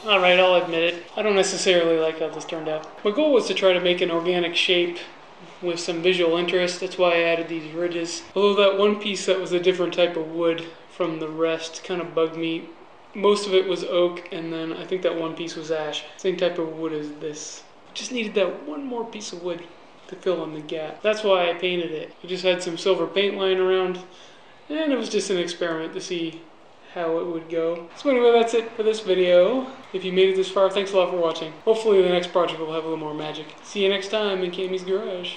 Alright, I'll admit it. I don't necessarily like how this turned out. My goal was to try to make an organic shape with some visual interest. That's why I added these ridges. Although that one piece that was a different type of wood from the rest kind of bugged me. Most of it was oak, and then I think that one piece was ash. Same type of wood as this. Just needed that one more piece of wood to fill in the gap. That's why I painted it. I just had some silver paint lying around, and it was just an experiment to see how it would go. So anyway, that's it for this video. If you made it this far, thanks a lot for watching. Hopefully the next project will have a little more magic. See you next time in Cammy's Garage.